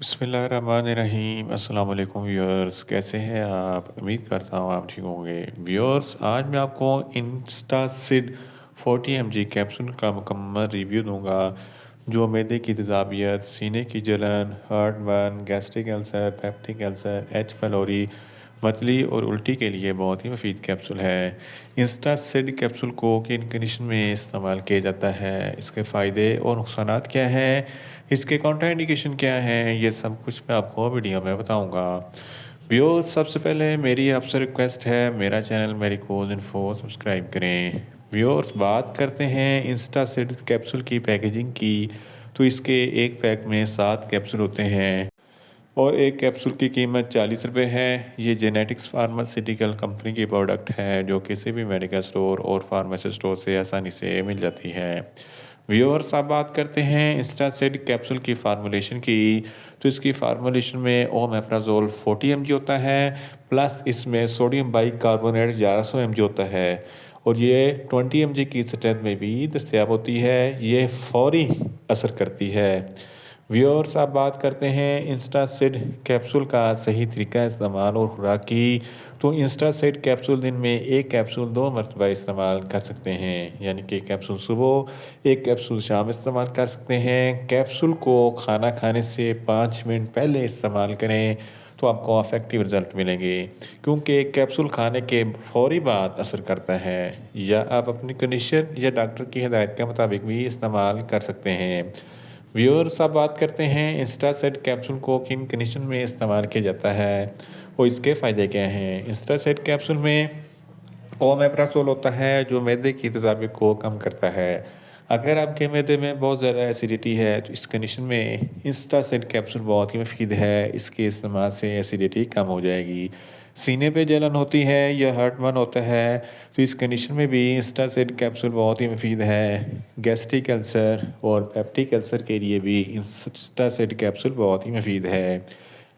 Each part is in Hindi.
बिस्मिल्लाहिर्रहमानिर्रहीम अस्सलाम वालेकुम व्यूअर्स, कैसे हैं आप? उम्मीद करता हूँ आप ठीक होंगे। व्यूअर्स, आज मैं आपको इंस्टासिड 40 mg कैप्सूल का मुकम्मल रिव्यू दूंगा जो मैदे की तेज़ाबियत, सीने की जलन, heartburn, gastric ulcer, peptic ulcer, H pylori, मतली और उल्टी के लिए बहुत ही मुफीद कैप्सूल है। इंस्टासिड कैप्सूल को किन कंडीशन में इस्तेमाल किया जाता है, इसके फ़ायदे और नुकसानात क्या हैं, इसके कॉन्ट्राइंडिकेशन क्या हैं, ये सब कुछ मैं आपको वीडियो में बताऊंगा। व्यूअर्स, सबसे पहले मेरी आपसे रिक्वेस्ट है, मेरा चैनल मेरिकोज़ इन्फो सब्सक्राइब करें। व्यूअर्स, बात करते हैं इंस्टासिड कैप्सूल की पैकेजिंग की। तो इसके एक पैक में 7 कैप्सूल होते हैं और एक कैप्सूल की कीमत 40 रुपये है। ये जेनेटिक्स फार्मास्यूटिकल कंपनी की प्रोडक्ट है जो किसी भी मेडिकल स्टोर और फार्मेसी स्टोर से आसानी से मिल जाती है। व्यूअर्स, अब बात करते हैं इंस्टासिड कैप्सूल की फार्मूलेशन की। तो इसकी फार्मूलेशन में ओमेप्राजोल 40 mg होता है, प्लस इसमें सोडियम बाइकार्बोनेट 1100 mg होता है और ये 20 mg की स्ट्रेंथ में भी दस्तियाब होती है। ये फौरी असर करती है। व्यूअर्स, आप बात करते हैं इंस्टासिड कैप्सूल का सही तरीका इस्तेमाल और खुराक की। तो इंस्टासिड कैप्सूल दिन में एक कैप्सूल 2 मरतबा इस्तेमाल कर सकते हैं, यानी कि एक कैप्सूल सुबह, एक कैप्सूल शाम इस्तेमाल कर सकते हैं। कैप्सूल को खाना खाने से 5 मिनट पहले इस्तेमाल करें तो आपको अफेक्टिव रिजल्ट मिलेंगे, क्योंकि एक कैप्सूल खाने के फौरी बाद असर करता है। या आप अपनी कंडीशन या डॉक्टर की हिदायत के मुताबिक भी इस्तेमाल कर सकते हैं। व्यूअर्स, अब बात करते हैं इंस्टासेट कैप्सूल को किन कंडीशन में इस्तेमाल किया जाता है और इसके फ़ायदे क्या हैं। इंस्टासेट कैप्सूल में ओमेप्राजोल होता है जो मैदे की तेज़ाबियत को कम करता है। अगर आपके मैदे में बहुत ज़्यादा एसिडिटी है तो इस कंडीशन में इंस्टासेट कैप्सूल बहुत ही मुफीद है। इसके इस्तेमाल से एसिडिटी कम हो जाएगी। सीने पे जलन होती है या हार्टबर्न होता है तो इस कंडीशन में भी इंस्टासेट कैप्सूल बहुत ही मुफीद है। गैस्ट्रिक अल्सर और पेप्टिक अल्सर के लिए भी इंस्टासेट कैप्सूल बहुत ही मुफीद है।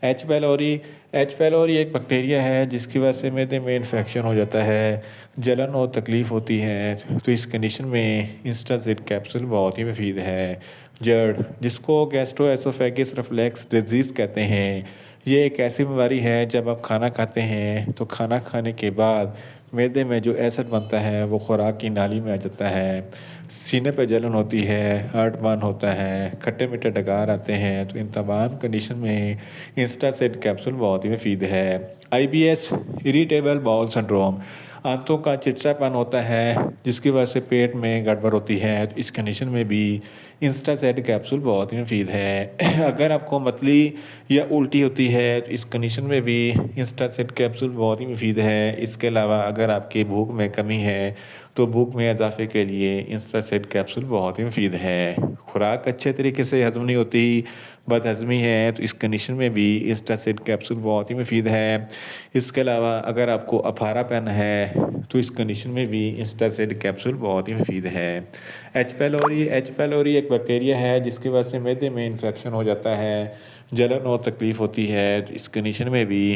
एच पैलोरी एच पैलोरी एक बैक्टीरिया है जिसकी वजह से मैदे में इन्फेक्शन हो जाता है, जलन और तकलीफ़ होती है। तो इस कंडीशन में इंस्टासिड कैप्सूल बहुत ही मुफीद है। जड़, जिसको गैस्ट्रोएसोफेगस रिफ्लक्स डिजीज़ कहते हैं, ये एक ऐसी बीमारी है जब आप खाना खाते हैं तो खाना खाने के बाद मैदे में जो एसिड बनता है वो खुराक की नाली में आ जाता है। सीने पे जलन होती है, हार्टबर्न होता है, खट्टे मीठे डकार आते हैं। तो इन तमाम कंडीशन में इंस्टासिड कैप्सूल बहुत ही मुफीद है। आईबीएस, इरिटेबल बाउल सिंड्रोम, आंतों का चिड़चिड़ापन होता है जिसकी वजह से पेट में गड़बड़ होती है। तो इस कंडीशन में भी इंस्टासेट कैप्सूल बहुत ही मुफीद है। अगर आपको मतली या उल्टी होती है तो इस कंडीशन में भी इंस्टासेट कैप्सूल बहुत ही मुफीद है। इसके अलावा अगर आपकी भूख में कमी है तो भूख में इजाफे के लिए इंस्टासेट कैप्सूल बहुत ही मुफीद है। खुराक अच्छे तरीके से हजम नहीं होती, बदहज़मी है, तो इस कंडीशन में भी इंस्टासिड कैप्सूल बहुत ही मुफीद है। इसके अलावा अगर आपको अफारापन है तो इस कंडीशन में भी इंस्टासिड कैप्सूल बहुत ही मुफीद है। एच पैलोरी एक बैक्टीरिया है जिसकी वजह से मैदे में इन्फेक्शन हो जाता है, जलन और तकलीफ़ होती है। तो इस कंडीशन में भी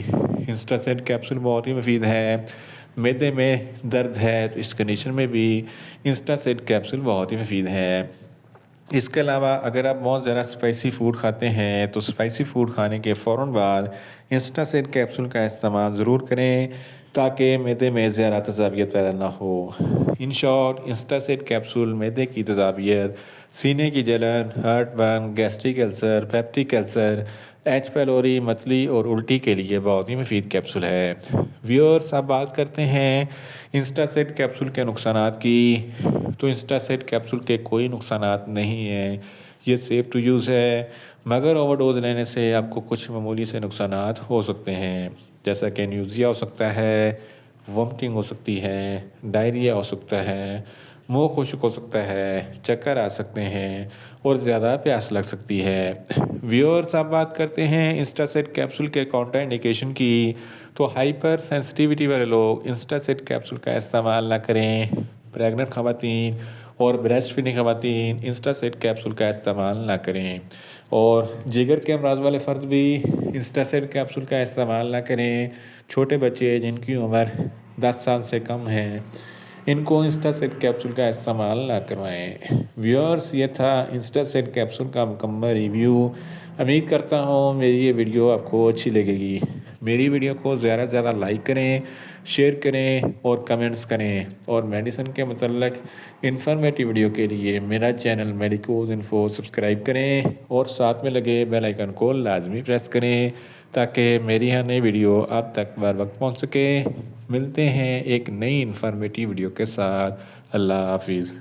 इंस्टासिड कैप्सूल बहुत ही मुफीद है। मैदे में दर्द है तो इस कंडीशन में भी इंस्टासिड कैप्सूल बहुत ही मुफीद है। इसके अलावा अगर आप बहुत ज़्यादा स्पाइसी फ़ूड खाते हैं तो स्पाइसी फ़ूड खाने के फ़ौरन बाद इंस्टासिड कैप्सूल का इस्तेमाल ज़रूर करें ताकि मैदे में ज़्यादा तेज़ाबियत पैदा ना हो। इन शॉर्ट, इंस्टासिड कैप्सूल मैदे की तेज़ाबियत, सीने की जलन, heartburn, gastric ulcer, peptic ulcer, H pylori, मतली और उल्टी के लिए बहुत ही मुफीद कैप्सूल है। व्यूअर्स, अब बात करते हैं इंस्टासिड कैप्सूल के नुकसानात की। तो इंस्टासेट कैप्सूल के कोई नुकसानात नहीं हैं, ये सेफ़ टू यूज़ है, मगर ओवरडोज लेने से आपको कुछ मामूली से नुकसानात हो सकते हैं, जैसा कि न्यूज़िया हो सकता है, वोमिटिंग हो सकती है, डायरिया हो सकता है, मुंह खुश्क हो सकता है, चक्कर आ सकते हैं और ज़्यादा प्यास लग सकती है। व्यूअर्स, आप बात करते हैं इंस्टासेट कैप्सूल के कॉन्ट्राइंडिकेशन की। तो हाइपर सेंसिटिविटी वाले लोग इंस्टासेट कैप्सूल का इस्तेमाल ना करें। प्रेग्नेंट ख़वातीन और ब्रेस्ट फीडिंग ख़वातीन इंस्टासेट कैप्सूल का इस्तेमाल ना करें और जिगर के अमराज वाले फ़र्द भी इंस्टासेट कैप्सूल का इस्तेमाल ना करें। छोटे बच्चे जिनकी उम्र 10 साल से कम है इनको इंस्टासेड कैप्सूल का इस्तेमाल ना करवाएं। व्यूअर्स, ये था इंस्टासेड कैप्सूल का मुकम्मल रिव्यू। उम्मीद करता हूँ मेरी ये वीडियो आपको अच्छी लगेगी। मेरी वीडियो को ज़्यादा से ज़्यादा लाइक करें, शेयर करें और कमेंट्स करें। और मेडिसिन के मतलब इन्फॉर्मेटिव वीडियो के लिए मेरा चैनल मेडिकोज इन्फो सब्सक्राइब करें और साथ में लगे बेल आइकन को लाजमी प्रेस करें ताकि मेरी हर नई वीडियो आप तक बर वक्त पहुँच सके। मिलते हैं एक नई इन्फॉर्मेटिव वीडियो के साथ। अल्लाह हाफिज़।